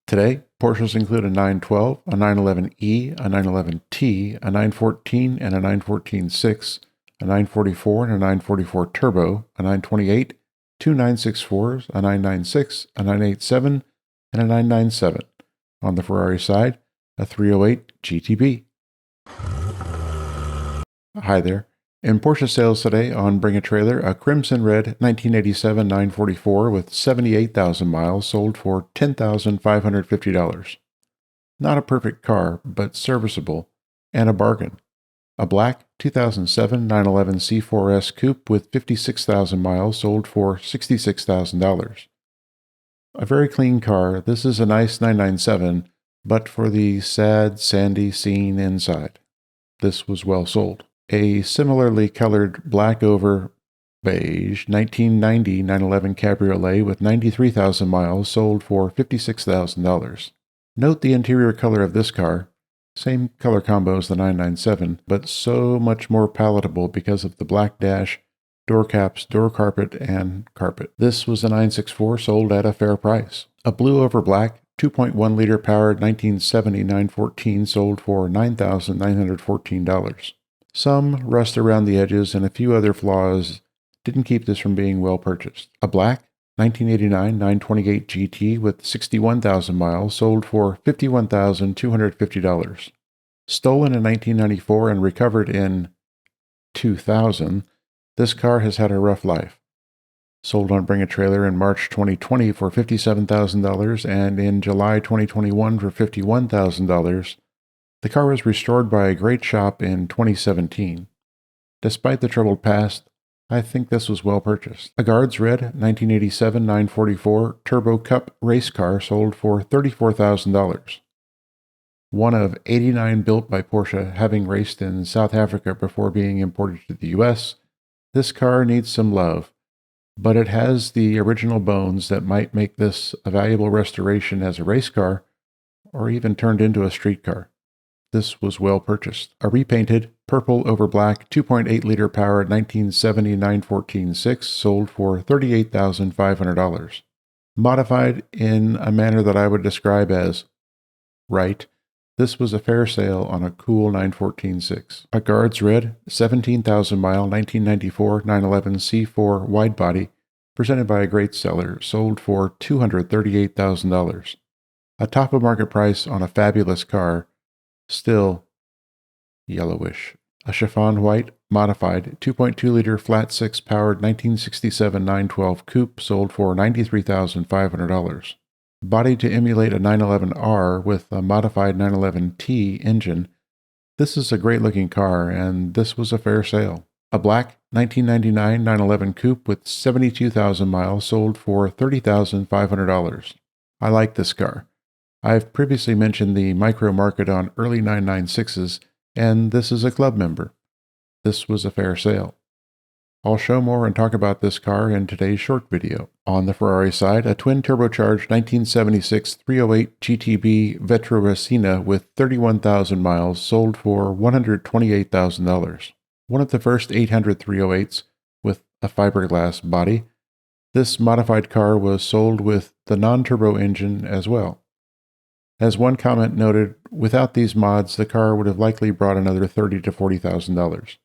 Today, Porsches include a 912, a 911E, a 911T, a 914 and a 914-6, a 944 and a 944 Turbo, a 928, two 964s, a 996, a 987, and a 997. On the Ferrari side, a 308 GTB. Hi there. In Porsche sales today on Bring a Trailer, a crimson red 1987 944 with 78,000 miles sold for $10,550. Not a perfect car, but serviceable and a bargain. A black 2007 911 C4S Coupe with 56,000 miles sold for $66,000. A very clean car. This is a nice 997, but for the sad, sandy scene inside. This was well sold. A similarly colored black over beige 1990 911 Cabriolet with 93,000 miles sold for $56,000. Note the interior color of this car. Same color combo as the 997, but so much more palatable because of the black dash, door caps, door carpet, and carpet. This was a 964 sold at a fair price. A blue over black 2.1-liter powered 1970 914 sold for $9,914. Some rust around the edges and a few other flaws didn't keep this from being well purchased. A black 1989 928 GT with 61,000 miles sold for $51,250. Stolen in 1994 and recovered in 2000, this car has had a rough life. Sold on Bring a Trailer in March 2020 for $57,000 and in July 2021 for $51,000. The car was restored by a great shop in 2017. Despite the troubled past, I think this was well purchased. A Guards Red 1987 944 Turbo Cup race car sold for $34,000. One of 89 built by Porsche, having raced in South Africa before being imported to the US, this car needs some love, but it has the original bones that might make this a valuable restoration as a race car or even turned into a street car. This was well purchased. A repainted, purple over black, 2.8-liter powered 1970 914-6 sold for $38,500. Modified in a manner that I would describe as right, this was a fair sale on a cool 914-6. A Guards Red, 17,000-mile 1994 911 C4 Widebody, presented by a great seller, sold for $238,000. A top-of-market price on a fabulous car, still yellowish. A chiffon white, modified, 2.2-liter flat-six powered 1967 912 Coupe sold for $93,500. Bodied to emulate a 911R with a modified 911T engine, this is a great-looking car, and this was a fair sale. A black 1999 911 Coupe with 72,000 miles sold for $30,500. I like this car. I've previously mentioned the micro market on early 996s, and this is a club member. This was a fair sale. I'll show more and talk about this car in today's short video. On the Ferrari side, a twin-turbocharged 1976 308 GTB Vetrosina with 31,000 miles sold for $128,000. One of the first 800 308s with a fiberglass body, this modified car was sold with the non-turbo engine as well. As one comment noted, without these mods, the car would have likely brought another $30,000 to $40,000.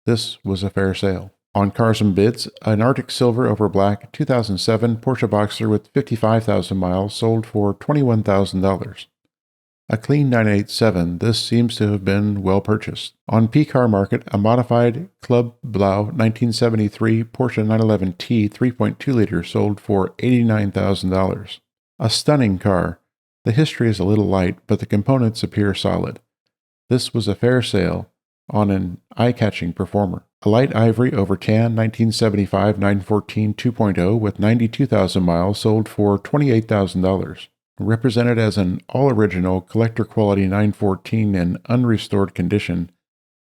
This was a fair sale. On Cars and Bids, an Arctic Silver over black 2007 Porsche Boxster with 55,000 miles sold for $21,000. A clean 987, this seems to have been well purchased. On Pcarmarket, a modified Club Blau 1973 Porsche 911T 3.2-liter sold for $89,000. A stunning car. The history is a little light, but the components appear solid. This was a fair sale on an eye-catching performer. A light ivory over tan 1975 914 2.0 with 92,000 miles sold for $28,000. Represented as an all-original collector-quality 914 in unrestored condition,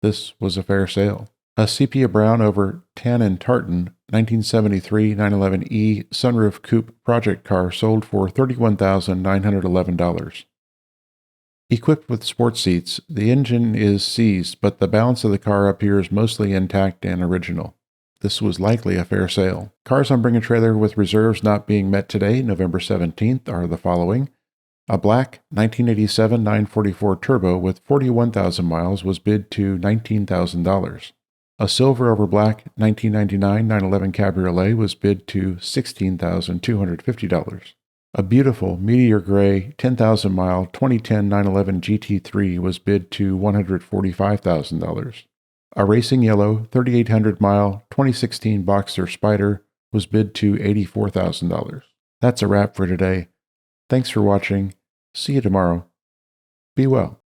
this was a fair sale. A sepia brown over tan and tartan 1973 911E sunroof coupe project car sold for $31,911. Equipped with sports seats, the engine is seized, but the balance of the car appears mostly intact and original. This was likely a fair sale. Cars on Bring a Trailer with reserves not being met today, November 17th, are the following. A black 1987 944 Turbo with 41,000 miles was bid to $19,000. A silver over black 1999 911 Cabriolet was bid to $16,250. A beautiful meteor gray 10,000 mile 2010 911 GT3 was bid to $145,000. A racing yellow 3,800 mile 2016 Boxster Spider was bid to $84,000. That's a wrap for today. Thanks for watching. See you tomorrow. Be well.